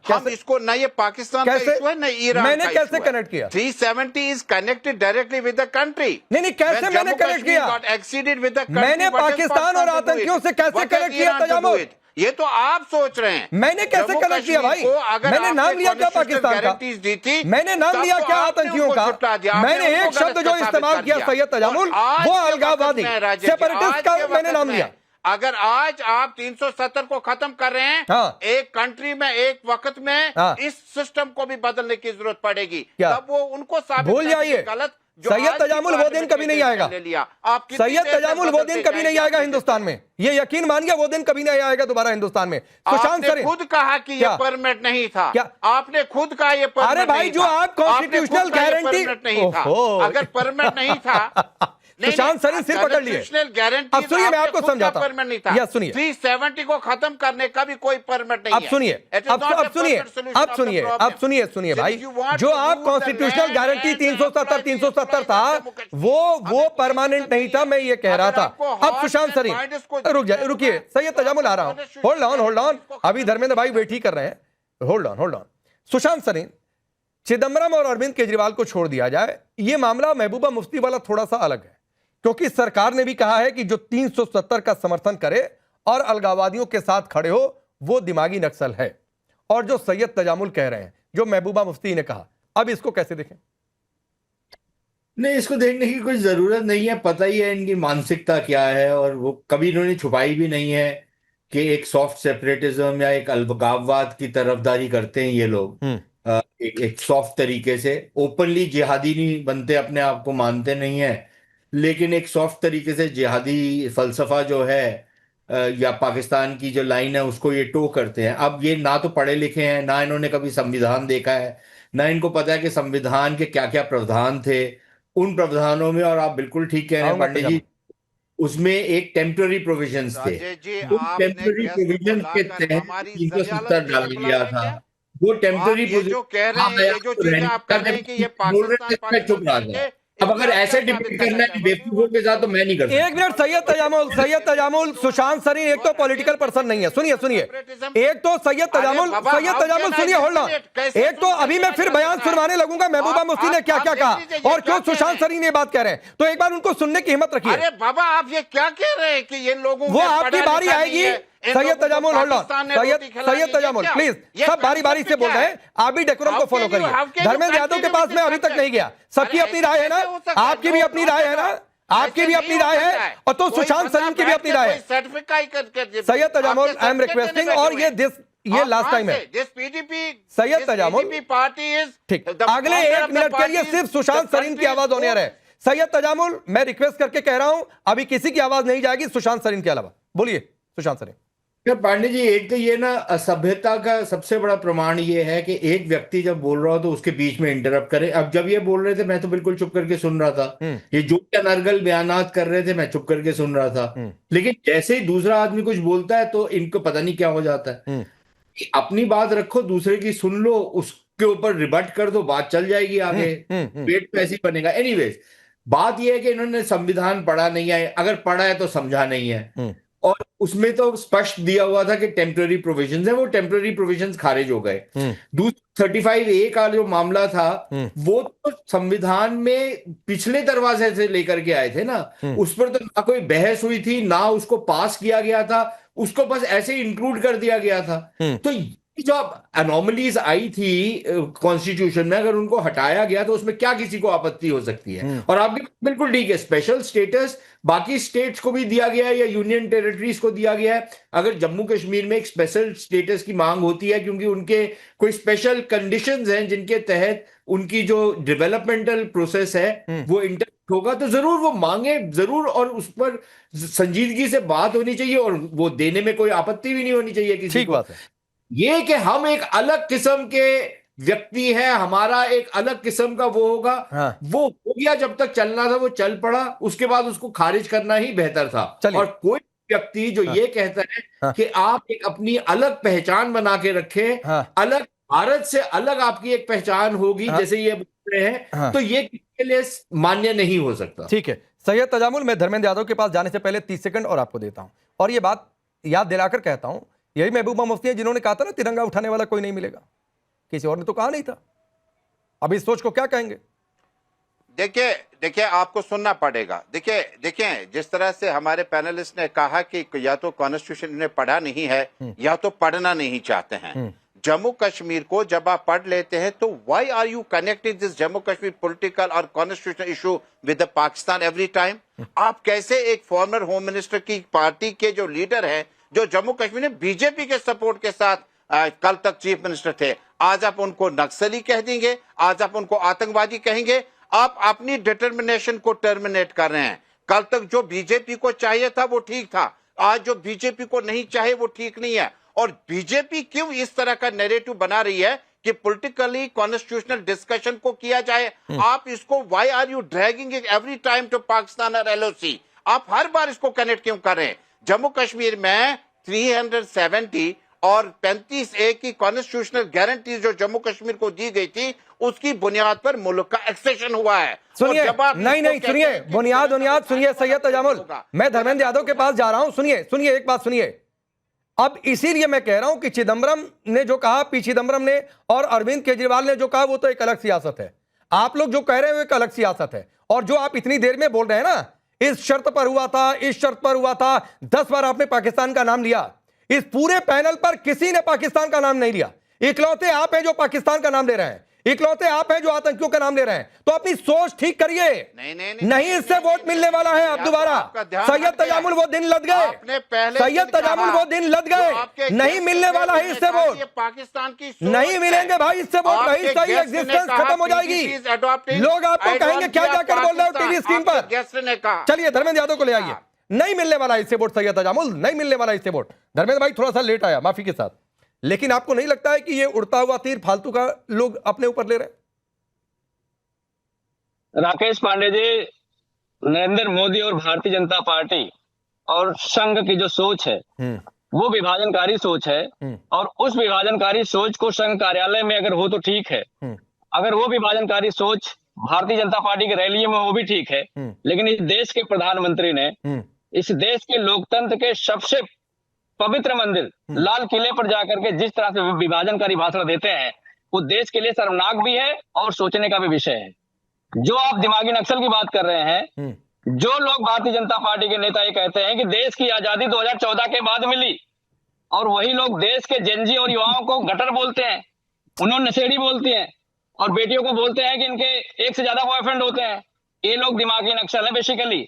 हम इसको न ये पाकिस्तान का इशू है न ईरान, मैंने कैसे कनेक्ट किया? 370 is connected directly with the country. नहीं, कैसे मैंने कनेक्ट किया? Exceeded with the country. मैंने पाकिस्तान और आतंकियों से कैसे कनेक्ट किया तजामुल? ये तो आप सोच रहे हैं। मैंने कैसे कनेक्ट किया भाई? मैंने नाम लिया क्या पाकिस्तान का? मैंने नाम लिया क्या आतंकियों का? मैंने एक शब्द जो इस्तेमाल किया सैयद तजामुल, वो अलगाववादी, सेपरेटिस्ट का मैंने नाम लिया। अगर आज आप 370 को खत्म कर रहे हैं, एक कंट्री में एक वक्त में इस सिस्टम को भी बदलने की जरूरत पड़ेगी, तब वो उनको साबित भूल जाइए। गलत सैयद तजामुल वो दिन कभी नहीं आएगा। सैयद तजामुल वो दिन कभी नहीं आएगा हिंदुस्तान में, ये यकीन मानिए, वो दिन कभी नहीं आएगा दोबारा हिंदुस्तान में। सुशांत सरीन खुद कहा कि ये परमानेंट नहीं था। क्या आपने खुद कहा ये परमानेंट? अरे भाई, जो आप कॉन्स्टिट्यूशनल गारंटी नहीं था, अगर परमानेंट नहीं था, सुशांत सरीन सिर पकड़ लिए। अब सुनिए, मैं आपको समझाता हूं। या सुनिए, 370 को खत्म करने का भी कोई परमिट नहीं है। अब सुनिए भाई, जो आप कॉन्स्टिट्यूशनल गारंटी 370 था, वो परमानेंट नहीं था, मैं ये कह रहा था। अब सुशांत सरीन रुकिए, सैयद तजामुल आ रहा हूं। होल्ड ऑन, अभी धर्मेंद्र भाई वेट ही कर रहे हैं। Hold on. सुशांत सरीन, चिदम्बरम और अरविंद केजरीवाल को छोड़ दिया जाए, ये मामला महबूबा मुफ्ती वाला थोड़ा सा अलग है, क्योंकि सरकार ने भी कहा है कि जो 370 का समर्थन करे और अलगाववादियों के साथ खड़े हो वो दिमागी नक्सल है। और जो सैयद तजामुल कह रहे हैं, जो महबूबा मुफ्ती ने कहा, अब इसको कैसे देखें? नहीं, इसको देखने की कोई जरूरत नहीं है, पता ही है इनकी मानसिकता क्या है, और वो कभी इन्होंने छुपाई भी नहीं है कि एक सॉफ्ट सेपरेटिज्म या एक अलगाववाद की तरफदारी करते हैं ये लोग। एक सॉफ्ट तरीके से, ओपनली जिहादी नहीं बनते, अपने आप को मानते नहीं है, लेकिन एक सॉफ्ट तरीके से जिहादी फलसफा जो है या पाकिस्तान की जो लाइन है उसको ये टो करते हैं। अब ये ना तो पढ़े लिखे हैं, ना इन्होंने कभी संविधान देखा है, ना इनको पता है कि संविधान के क्या क्या प्रावधान थे उन प्रावधानों में। और आप बिल्कुल ठीक कह रहे हैं पंडित जी, उसमें एक टेम्पररी प्रोविजंस थे, उन टेम्पररी प्रोविजंस के तहत 370 डाला गया था। वो टेम्पररी जो कह रहे हैं, ये जो चीजें आप कह रहे हैं कि ये पाकिस्तान चुप रहा था। अब अगर ऐसे डिबेट करना है बेवकूफों के साथ तो मैं नहीं कर सकता। एक मिनट, सैयद तजामुल, सुशांत सरीन एक तो पॉलिटिकल पर्सन नहीं है। सुनिए एक तो सैयद तजामुल सुनिए, होल्ड ऑन। एक तो अभी मैं फिर बयान सुनवाने लगूंगा महबूबा मुफ्ती ने क्या क्या कहा और क्यों सुशांत सरीन ये बात कह रहे हैं, तो एक बार उनको सुनने की हिम्मत रखिए। अरे बाबा, आप ये क्या कह रहे हैं कि ये लोगों वो आपकी बारी आएगी। Syed Tajamul, hold on. Syed Tajamul please, सब बारी बारी से बोल रहे हैं, आप भी डेकोरम को फॉलो करिए। धर्मेंद्र यादव के पास मैं अभी तक नहीं गया, सबकी अपनी राय है ना, आपकी भी अपनी राय है ना, आपकी भी अपनी राय है, और तो सुशांत सरीन की भी अपनी राय है। Syed Tajamul, I am requesting, और ये लास्ट टाइम है। सैयद तजामुल पार्टी ठीक, अगले 1 मिनट के लिए सिर्फ सुशांत सरीन की आवाज होने रहे। सैयद तजामुल, मैं रिक्वेस्ट करके कह रहा हूं, अभी किसी की आवाज नहीं जाएगी सुशांत सरीन के अलावा। बोलिए सुशांत सरीन। पांडे जी, एक तो ये ना असभ्यता का सबसे बड़ा प्रमाण ये है कि एक व्यक्ति जब बोल रहा हो तो उसके बीच में इंटरप्ट करे। अब जब ये बोल रहे थे मैं तो बिल्कुल चुप करके सुन रहा था, ये जो अनर्गल बयानात कर रहे थे मैं चुप करके सुन रहा था, लेकिन जैसे ही दूसरा आदमी कुछ बोलता है तो इनको पता नहीं क्या हो जाता है। अपनी बात रखो, दूसरे की सुन लो, उसके ऊपर रिबट कर दो, बात चल जाएगी आगे, पेट पे ऐसे ही बनेगा। एनीवेज, बात यह है कि इन्होंने संविधान पढ़ा नहीं है, अगर पढ़ा है तो समझा नहीं है, और उसमें तो स्पष्ट दिया हुआ था कि टेम्पररी प्रोविजंस है, वो टेम्पररी प्रोविजंस खारिज हो गए। दूसरा 35A का जो मामला था वो तो संविधान में पिछले दरवाजे से लेकर के आए थे ना, उस पर तो ना कोई बहस हुई थी, ना उसको पास किया गया था, उसको बस ऐसे ही इंक्लूड कर दिया गया था। तो जो अनोमलीज आई थी कॉन्स्टिट्यूशन में, अगर उनको हटाया गया तो उसमें क्या किसी को आपत्ति हो सकती है। और आपकी बिल्कुल ठीक है, स्पेशल स्टेटस बाकी स्टेट्स को भी दिया गया है या यूनियन टेरिटरीज को दिया गया है। अगर जम्मू कश्मीर में एक स्पेशल स्टेटस की मांग होती है क्योंकि उनके कोई स्पेशल कंडीशंस हैं जिनके तहत उनकी जो डेवलपमेंटल प्रोसेस है वो इंटरप्ट होगा, तो जरूर वो मांगे जरूर, और उस पर संजीदगी से बात होनी चाहिए और वो देने में कोई आपत्ति भी नहीं होनी चाहिए किसी ठीक को। बात है। ये कि हम एक अलग किस्म के व्यक्ति है, हमारा एक अलग किस्म का वो होगा, वो हो गया, जब तक चलना था वो चल पड़ा, उसके बाद उसको खारिज करना ही बेहतर था। और कोई व्यक्ति जो ये कहता है कि आप एक अपनी अलग पहचान बना के रखें, अलग भारत से अलग आपकी एक पहचान होगी, जैसे ये बोल रहे हैं, तो ये किसी के लिए मान्य नहीं हो सकता। ठीक है सैयद तजामुल, मैं धर्मेंद्र यादव के पास जाने से पहले 30 सेकंड और आपको देता हूं, और ये बात याद दिलाकर कहता हूं, यही महबूबा मुफ्ती है जिन्होंने कहा था ना तिरंगा उठाने वाला कोई नहीं मिलेगा, किसी और ने तो कहा नहीं था। अब इस सोच को क्या कहेंगे? देखिए आपको सुनना पड़ेगा। देखिए जिस तरह से हमारे पैनलिस्ट ने कहा कि या तो कॉन्स्टिट्यूशन इन्हें पढ़ा नहीं है या तो पढ़ना नहीं चाहते हैं। जम्मू कश्मीर को जब आप पढ़ लेते हैं तो why are you connecting this Jammu Kashmir political और constitutional issue with the Pakistan every time? आप कैसे एक फॉर्मर होम मिनिस्टर की पार्टी के जो लीडर हैं, जो जम्मू कश्मीर में बीजेपी के सपोर्ट के साथ कल तक चीफ मिनिस्टर थे, आज आप उनको नक्सली कह देंगे, आज आप उनको आतंकवादी कहेंगे? आप अपनी डिटर्मिनेशन को टर्मिनेट कर रहे हैं। कल तक जो बीजेपी को चाहिए था वो ठीक था, आज जो बीजेपी को नहीं चाहिए वो ठीक नहीं है। और बीजेपी क्यों इस तरह का नैरेटिव बना रही है कि पॉलिटिकली कॉन्स्टिट्यूशनल डिस्कशन को किया जाए? आप इसको why are you dragging it every time to Pakistan और एलओसी? आप हर बार इसको कनेक्ट क्यों कर रहे हैं? जम्मू कश्मीर में 370 और 35A की कॉन्स्टिट्यूशनल गारंटी जो जम्मू कश्मीर को दी गई थी, उसकी बुनियाद पर मुल्क का एक्सेशन हुआ है। सुनिए, नहीं सुनिए, बुनियाद सुनिए सैयद तजामुल, मैं धर्मेंद्र यादव के पास जा रहा हूं, सुनिए एक बात सुनिए। अब इसीलिए मैं कह रहा हूं कि चिदम्बरम ने जो कहा, पी चिदम्बरम ने और अरविंद केजरीवाल ने जो कहा, वो तो एक अलग सियासत है। आप लोग जो कह रहे हैं वो एक अलग सियासत है, और जो आप इतनी देर में बोल रहे हैं ना, इस शर्त पर हुआ था, इस शर्त पर हुआ था। 10 बार आपने पाकिस्तान का नाम लिया। इस पूरे पैनल पर किसी ने पाकिस्तान का नाम नहीं लिया। इकलौते आप हैं जो पाकिस्तान का नाम ले रहे हैं, इकलौते आप हैं जो आतंकियों का नाम ले रहे हैं। तो अपनी सोच ठीक करिए। नहीं इससे वोट मिलने वाला है। अब दोबारा सैयद तजामुल वो दिन लद गए, सैयद तजामुल वो दिन लद गए। नहीं मिलने वाला है इससे वोट, पाकिस्तान की नहीं मिलेंगे भाई इससे वोट। वही सही एग्जिस्टेंस खत्म हो जाएगी। लोग आपको कहेंगे क्या जाकर बोल रहे हो टीवी स्क्रीन पर। गेस्ट ने कहा चलिए धर्मेंद्र यादव को ले आइए। नहीं मिलने वाला इससे वोट सैयद तजामुल, नहीं मिलने वाला इससे वोट। धर्मेंद्र भाई थोड़ा सा लेट आया, माफी के साथ, लेकिन आपको नहीं लगता है कि ये उड़ता हुआ तीर फालतू का लोग अपने ऊपर ले रहे हैं? राकेश पांडे जी, नरेंद्र मोदी और भारतीय जनता पार्टी और संघ की जो सोच है वो विभाजनकारी सोच है, और उस विभाजनकारी सोच को संघ कार्यालय में अगर हो तो ठीक है, अगर वो विभाजनकारी सोच भारतीय जनता पार्टी की रैली में हो भी ठीक है, लेकिन इस देश के प्रधानमंत्री ने इस देश के लोकतंत्र के सबसे पवित्र मंदिर लाल किले पर जाकर के जिस तरह से विभाजनकारी भाषण देते हैं, वो देश के लिए शर्मनाक भी है और सोचने का भी विषय है। जो आप दिमागी नक्सल की बात कर रहे हैं, जो लोग भारतीय जनता पार्टी के नेता ये कहते हैं कि देश की आजादी 2014 के बाद मिली, और वही लोग देश के जेनजी और युवाओं को गटर बोलते हैं, उन्होंने नशेड़ी बोलते हैं, और बेटियों को बोलते हैं कि इनके एक से ज्यादा बॉयफ्रेंड होते हैं। ये लोग दिमागी नक्सल हैं बेसिकली।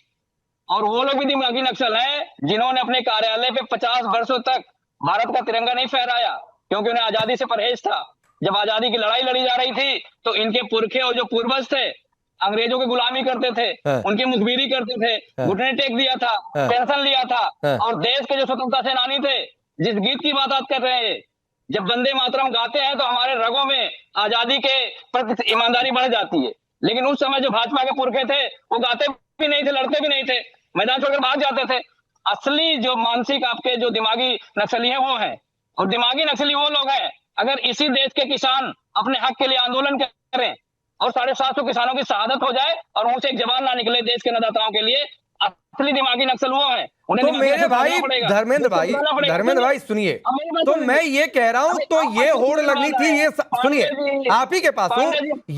और वो लोग भी दिमागी नक्सल हैं जिन्होंने अपने कार्यालय पे 50 वर्षों तक भारत का तिरंगा नहीं फहराया, क्योंकि उन्हें आजादी से परहेज था। जब आजादी की लड़ाई लड़ी जा रही थी तो इनके पुरखे और जो पूर्वज थे अंग्रेजों की गुलामी करते थे, उनकी मुखबिरी करते थे, घुटने टेक दिया था, पेंशन लिया था, और देश के जो स्वतंत्रता सेनानी थे, जिस गीत की बात कर रहे हैं, जब वंदे मातरम गाते हैं तो हमारे रगों में आजादी के प्रति ईमानदारी बढ़ जाती है। लेकिन उस समय जो भाजपा के पुरखे थे वो गाते भी नहीं थे, लड़ते भी नहीं थे, मैदान छोड़कर भाग जाते थे। असली जो मानसिक आपके जो दिमागी नक्सली हैं वो हैं, और दिमागी नक्सली वो लोग हैं। अगर इसी देश के किसान अपने हक के लिए आंदोलन करें और 750 किसानों की शहादत हो जाए और उनसे एक जवान ना निकले देश के अन्नदाताओं के लिए, असली दिमागी नक्सल वो है। तो मेरे भाई धर्मेंद्र भाई सुनिए, तो मैं ये कह रहा हूं, तो ये होड़ लगनी थी, ये सुनिए आप ही के पास हूं,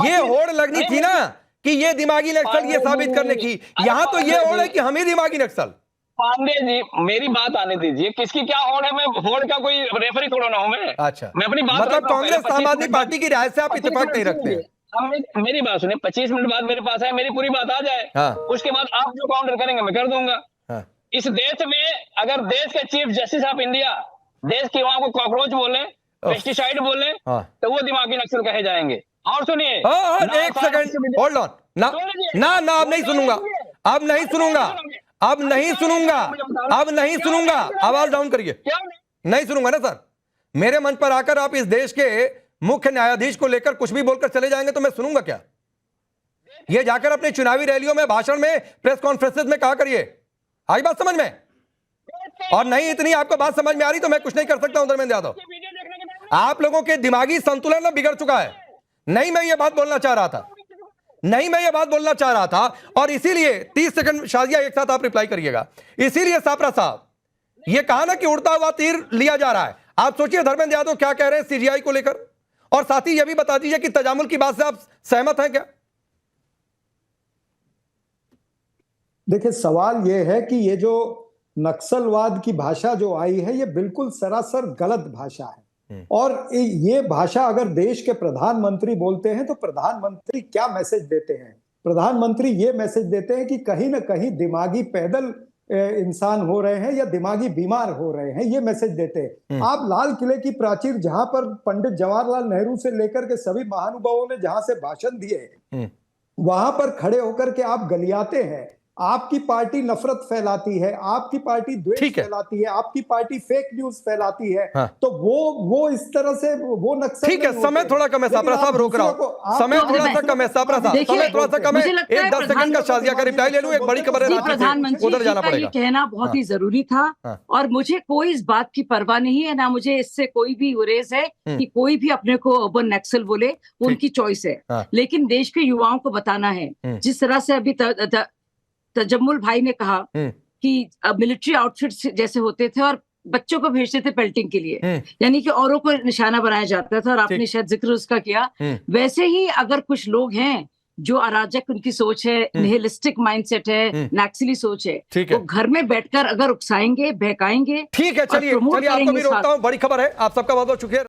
ये होड़ लगनी थी ना कि ये दिमागी नक्सल ये साबित करने की। यहां तो ये होड़ है कि हम ही दिमागी नक्सल। पांडे जी मेरी बात आने दीजिए, किसकी क्या होड़ है? मैं होड़ का कोई रेफरी थोड़ा ना हूं मैं। अच्छा, मैं अपनी बात मतलब कांग्रेस आम आदमी पार्टी की राय से आप इत्तेफाक नहीं रखते हैं? मेरी बात सुनिए, 25 मिनट बाद मेरे पास है, मेरी पूरी बात आ जाए, उसके बाद आप जो काउंटर करेंगे मैं कर दूंगा। इस देश में अगर देश के चीफ जस्टिस ऑफ इंडिया देश के युवाओं को कॉकरोच बोले, पेस्टिसाइड बोले, तो वो दिमागी नक्सल कहे जाएंगे। और सुनिए, एक सेकंड होल्ड ऑन ना, अब नहीं सुनूंगा, अब नहीं सुनूंगा, अब नहीं सुनूंगा, अब नहीं सुनूंगा। आवाज डाउन करिए, नहीं सुनूंगा ना सर। मेरे मंच पर आकर आप इस देश के मुख्य न्यायाधीश को लेकर कुछ भी बोलकर चले जाएंगे तो मैं सुनूंगा क्या? ये जाकर अपने चुनावी रैलियों में, भाषण में, प्रेस कॉन्फ्रेंसेस में कहा करिए। आई बात समझ में? और नहीं इतनी आपको बात समझ में आ रही तो मैं कुछ नहीं कर सकता हूं धर्मेंद्र यादव। आप लोगों के दिमागी संतुलन ना बिगड़ चुका है। नहीं मैं ये बात बोलना चाह रहा था, नहीं मैं ये बात बोलना चाह रहा था, और इसीलिए 30 सेकंड शाजिया एक साथ आप रिप्लाई करिएगा। इसीलिए सापरा साहब ये कहा ना कि उड़ता हुआ तीर लिया जा रहा है। आप सोचिए धर्मेंद्र यादव क्या कह रहे हैं सीजीआई को लेकर, और साथ ही यह भी बता दीजिए कि तजामुल की बात से आप सहमत हैं क्या? देखिए सवाल यह है कि ये जो नक्सलवाद की भाषा जो आई है ये बिल्कुल सरासर गलत भाषा है, और ये भाषा अगर देश के प्रधानमंत्री बोलते हैं तो प्रधानमंत्री क्या मैसेज देते हैं? प्रधानमंत्री ये मैसेज देते हैं कि कहीं ना कहीं दिमागी पैदल इंसान हो रहे हैं या दिमागी बीमार हो रहे हैं, ये मैसेज देते हैं। आप लाल किले की प्राचीर जहां पर पंडित जवाहरलाल नेहरू से लेकर के सभी महानुभावों ने जहां से भाषण दिए, वहां पर खड़े होकर के आप गलियाते हैं। आपकी पार्टी नफरत फैलाती है, आपकी पार्टी द्वेष फैलाती है, आपकी पार्टी फेक न्यूज फैलाती है। तो वो इस तरह से वो नक्सल। ठीक है, समय थोड़ा कम है सापरा साहब, रोक रहा हूं, समय थोड़ा सा कम है सापरा साहब, समय थोड़ा सा कम है। एक 10 सेकंड का शाजिया का रिप्लाई ले लूं, एक बड़ी खबर है, प्रधानमंत्री उधर जाना पड़ेगा। कहना बहुत ही जरूरी था, और मुझे कोई इस बात की परवाह नहीं है, ना मुझे इससे कोई भी गुरेज है कि कोई भी अपने को अर्बन नक्सल बोले, वो उनकी चॉइस है। लेकिन देश के युवाओं को बताना है, जिस तरह से अभी तजम्मुल भाई ने कहा कि मिलिट्री आउटफिट्स जैसे होते थे और बच्चों को भेजते थे पेल्टिंग के लिए, यानी कि औरों को निशाना बनाया जाता था, और आपने शायद जिक्र उसका किया। वैसे ही अगर कुछ लोग हैं जो अराजक उनकी सोच है, निहिलिस्टिक माइंडसेट है, नक्सली सोच है, ठीक है। वो घर में बैठकर अगर उकसाएंगे, बहकाएंगे, ठीक है, चलिए और promote चलिए आपको भी करेंगे रोकता साथ। हूं। बड़ी खबर है, आप सबका बहुत बहुत शुक्रिया।